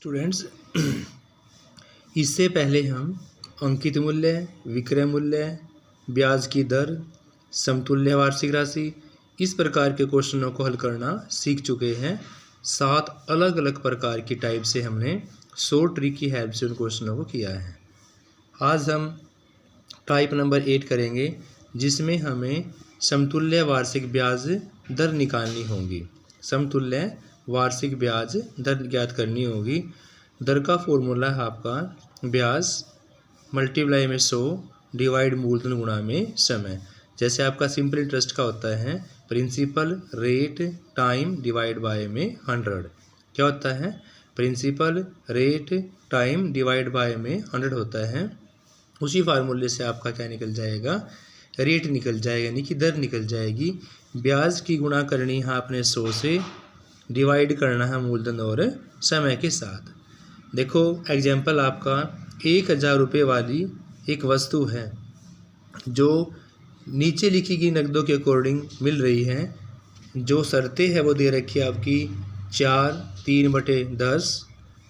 Students, इससे पहले हम अंकित मूल्य, विक्रय मूल्य, ब्याज की दर, समतुल्य वार्षिक राशि इस प्रकार के क्वेश्चनों को हल करना सीख चुके हैं। 7 अलग अलग प्रकार की टाइप से हमने शॉर्ट ट्रिक की हेल्प से उन क्वेश्चनों को किया है। आज हम टाइप नंबर 8 करेंगे, जिसमें हमें समतुल्य वार्षिक ब्याज दर निकालनी होगी। समतुल्य वार्षिक ब्याज दर ज्ञात करनी होगी। दर का फॉर्मूला है आपका ब्याज मल्टीप्लाई में 100 डिवाइड मूलधन गुणा में समय। जैसे आपका सिंपल इंटरेस्ट का होता है principal rate time divide by में 100। क्या होता है? Principal rate time divide by में 100 होता है। उसी फार्मूले से आपका क्या निकल जाएगा? रेट निकल जाएगा, यानी कि दर निकल जाएगी। ब्याज की गुणा करनी है आपने 100 से, डिवाइड करना है मूलधन और समय के साथ। देखो एग्जाम्पल आपका 1000 रुपये वाली एक वस्तु है जो नीचे लिखी गई नकदों के अकॉर्डिंग मिल रही है। जो शर्तें है वो दे रखी है आपकी 4, 3/10,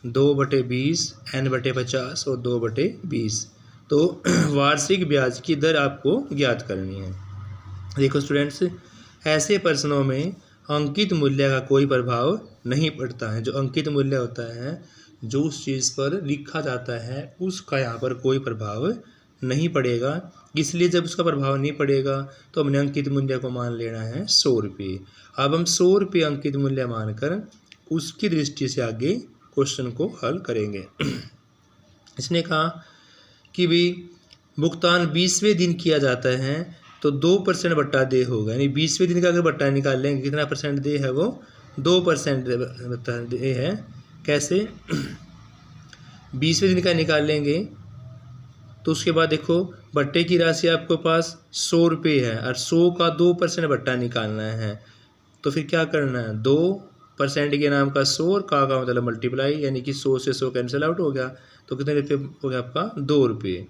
2/20, n/50 और 2/20। तो वार्षिक ब्याज की दर आपको ज्ञात करनी है। देखो स्टूडेंट्स, ऐसे प्रश्नों में अंकित मूल्य का कोई प्रभाव नहीं पड़ता है। जो अंकित मूल्य होता है, जो उस चीज़ पर लिखा जाता है, उसका यहाँ पर कोई प्रभाव नहीं पड़ेगा। इसलिए जब उसका प्रभाव नहीं पड़ेगा तो हमने अंकित मूल्य को मान लेना है 100 रुपये। अब हम 100 रुपये अंकित मूल्य मानकर उसकी दृष्टि से आगे क्वेश्चन को हल करेंगे। इसने कहा कि भी भुगतान 20वें दिन किया जाता है तो 2% बट्टा दे होगा, यानी 20वें दिन का अगर बट्टा निकाल लेंगे कितना परसेंट दे है? वो 2% बट्टा दे है। कैसे? 20वें दिन का निकाल लेंगे तो उसके बाद देखो बट्टे की राशि आपके पास 100 रुपये है और 100 का 2% बट्टा निकालना है। तो फिर क्या करना है? 2% के नाम का 100 और का मतलब मल्टीप्लाई, यानी कि 100 से 100 कैंसिल आउट हो गया। तो कितने रुपये हो गया आपका? 2 रुपये।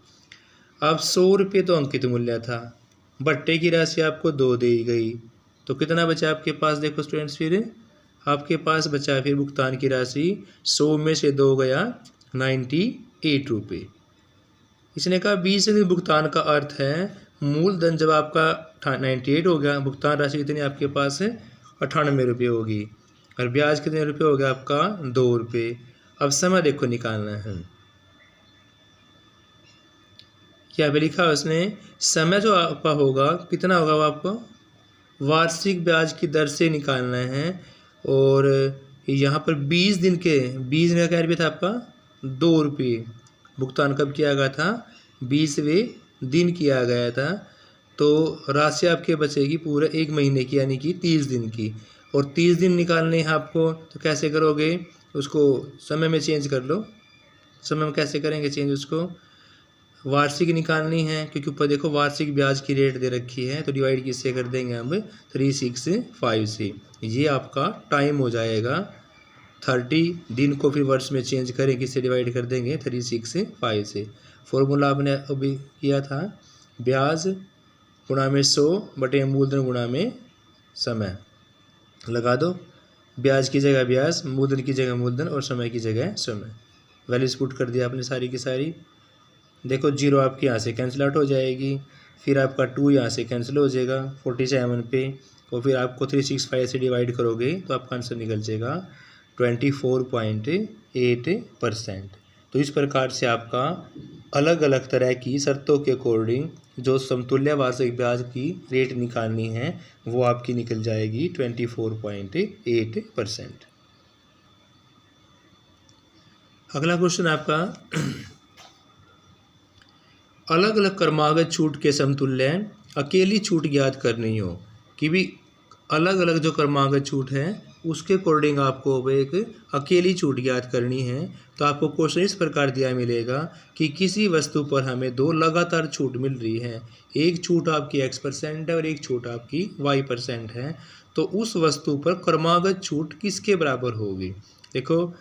अब 100 रुपये तो अंकित मूल्य था, बट्टे की राशि आपको 2 दी गई, तो कितना बचा आपके पास? देखो स्टूडेंट्स, फिर आपके पास बचा फिर भुगतान की राशि 100 में से 2 गया 98 रुपये। इसने कहा 20 दिन भुगतान का अर्थ है मूलधन जब आपका 98 हो गया, भुगतान राशि कितनी आपके पास है? 98 रुपये होगी, और ब्याज कितने रुपये हो गया आपका? 2 रुपये। अब समय देखो निकालना है। क्या पे लिखा है उसने? समय जो आपका होगा कितना होगा? वो आपको वार्षिक ब्याज की दर से निकालना है। और यहाँ पर 20 दिन के 20 दिन का क्या रुपये था आपका? 2 रुपये। भुगतान कब किया गया था? 20वें दिन किया गया था। तो राशि आपके बचेगी पूरे 1 महीने की, यानी कि 30 दिन की। और 30 दिन निकालने हैं आपको, तो कैसे करोगे? उसको समय में चेंज कर लो। समय में कैसे करेंगे चेंज? उसको वार्षिक निकालनी है, क्योंकि ऊपर देखो वार्षिक ब्याज की रेट दे रखी है, तो डिवाइड किससे कर देंगे हम? 365 से। ये आपका टाइम हो जाएगा। 30 दिन को फिर वर्ष में चेंज करें, किससे डिवाइड कर देंगे? 365 से। फॉर्मूला आपने अभी किया था, ब्याज गुणा में 100 बटे मूलधन गुणा में समय। लगा दो, ब्याज की जगह ब्याज, मूलधन की जगह मूलधन और समय की जगह समय। वैल्यूज पुट कर दिया आपने सारी की सारी। देखो 0 आपकी यहाँ से कैंसिल आउट हो जाएगी, फिर आपका 2 यहाँ से कैंसिल हो जाएगा 47 पे, और फिर आपको 365 से डिवाइड करोगे तो आपका आंसर निकल जाएगा 24.8%। तो इस प्रकार से आपका अलग अलग तरह की शर्तों के अकॉर्डिंग जो समतुल्य वार्षिक ब्याज की रेट निकालनी है वो आपकी निकल जाएगी 24.8%। अगला क्वेश्चन आपका अलग अलग क्रमागत छूट के समतुल्य अकेली छूट ज्ञात करनी हो। कि भी अलग अलग जो क्रमागत छूट है उसके अकॉर्डिंग आपको एक अकेली छूट ज्ञात करनी है। तो आपको क्वेश्चन इस प्रकार दिया मिलेगा कि किसी वस्तु पर हमें 2 लगातार छूट मिल रही है, एक छूट आपकी X% है और एक छूट आपकी Y% है। तो उस वस्तु पर क्रमागत छूट किसके बराबर होगी? देखो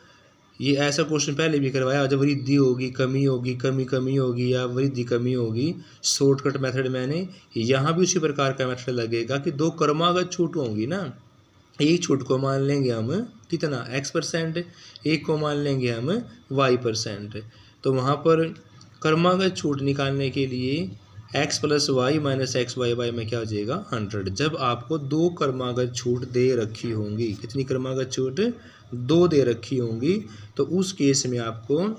ये ऐसा क्वेश्चन पहले भी करवाया, जब वृद्धि होगी कमी होगी, कमी कमी होगी या वृद्धि कमी होगी। शॉर्टकट मेथड मैंने यहाँ भी उसी प्रकार का मेथड लगेगा कि 2 क्रमागत छूट होंगी ना, एक छूट को मान लेंगे हम कितना x%, एक को मान लेंगे हम y%। तो वहाँ पर क्रमागत छूट निकालने के लिए x + y - x y में क्या हो जाएगा 100। जब आपको दो क्रमागत छूट दे रखी होंगी, कितनी क्रमागत छूट, दो दे रखी होंगी, तो उस केस में आपको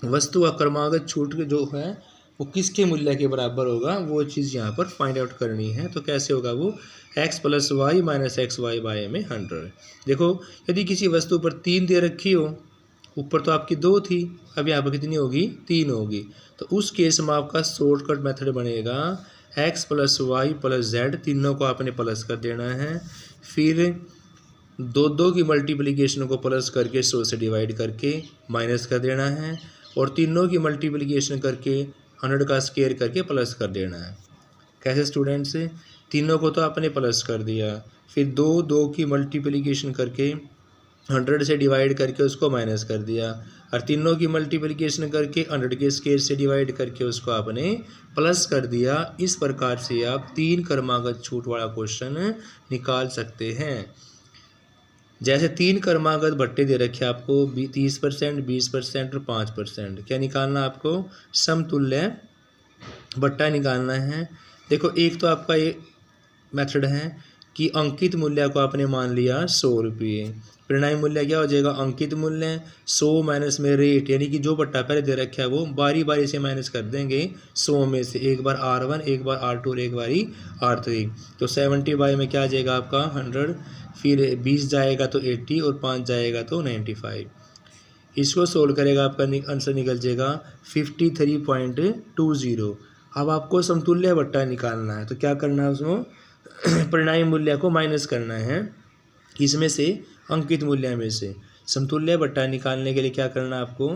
वस्तु का क्रमागत छूट जो है वो किसके मूल्य के बराबर होगा, वो चीज़ यहाँ पर फाइंड आउट करनी है। तो कैसे होगा वो, x + y - x y में 100। देखो यदि किसी वस्तु पर 3 दे रखी हो, ऊपर तो आपकी 2 थी, अब यहाँ पर कितनी होगी, 3 होगी। तो उस केस में आपका शॉर्टकट मेथड बनेगा x + y + z, तीनों को आपने प्लस कर देना है, फिर दो की मल्टीप्लिकेशन को प्लस करके 100 से डिवाइड करके माइनस कर देना है, और तीनों की मल्टीप्लिकेशन करके 100 का स्क्वायर करके प्लस कर देना है। कैसे स्टूडेंट्स, तीनों को तो आपने प्लस कर दिया, फिर दो की मल्टीप्लिकेशन करके 100 से डिवाइड करके उसको माइनस कर दिया, और तीनों की मल्टीप्लिकेशन करके 100 के स्क्वायर से डिवाइड करके उसको आपने प्लस कर दिया। इस प्रकार से आप 3 क्रमागत छूट वाला क्वेश्चन निकाल सकते हैं। जैसे 3 क्रमागत भट्टे दे रखे आपको 30%, 20% और 5%। क्या निकालना आपको, समतुल्य भट्टा निकालना है। देखो एक तो आपका ये मेथड है कि अंकित मूल्य को आपने मान लिया 100 रुपये, परिणामी मूल्य क्या हो जाएगा, अंकित मूल्य 100 माइनस में रेट, यानी कि जो भट्टा पहले दे रखा है वो बारी बारी से माइनस कर देंगे 100 में से, एक बार R1, एक बार R2 और एक बारी R3। तो 70 में क्या आ जाएगा आपका 100, फिर 20 जाएगा तो 80 और 5 जाएगा तो 95। इसको सोल्व करेगा आपका आंसर निकल जाएगा 53.20। अब आपको समतुल्य भट्टा निकालना है, तो क्या करना है, उसमें परिणामी मूल्य को माइनस करना है इसमें से, अंकित मूल्य में से। समतुल्य भट्टा निकालने के लिए क्या करना है आपको,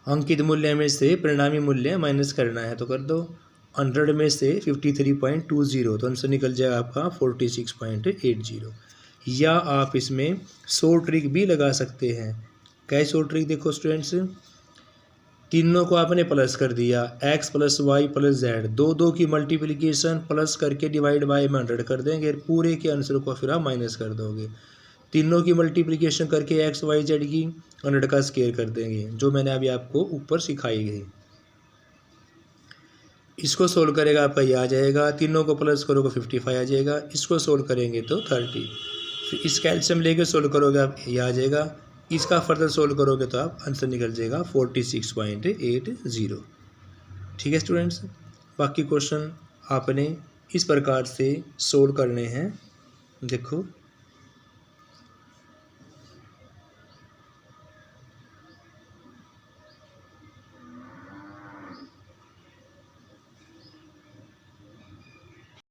अंकित मूल्य में से परिणामी मूल्य माइनस करना है। तो कर दो 100 में से 53.20, तो आंसर निकल जाएगा आपका 46.80। या आप इसमें 100 ट्रिक भी लगा सकते हैं। क्या 100 ट्रिक, देखो स्टूडेंट्स, तीनों को आपने प्लस कर दिया, x + y + z, दो की मल्टीप्लिकेशन प्लस करके डिवाइड बाय में 100 कर देंगे, पूरे के आंसर को फिर आप माइनस कर दोगे। तीनों की मल्टीप्लिकेशन करके x y z की 100 का स्क्वायर कर देंगे, जो मैंने अभी आपको ऊपर सिखाई गई। इसको सोल्व करेगा आपका ये आ जाएगा, तीनों को प्लस करोगे 55 आ जाएगा, इसको सोल्व करेंगे तो 30, फिर इस कैल्शियम लेके सोल्व करोगे आप ये आ जाएगा, इसका फर्दर सोल्व करोगे तो आप आंसर निकल जाएगा 46.80। ठीक है स्टूडेंट्स, बाकी क्वेश्चन आपने इस प्रकार से सोल्व करने हैं। देखो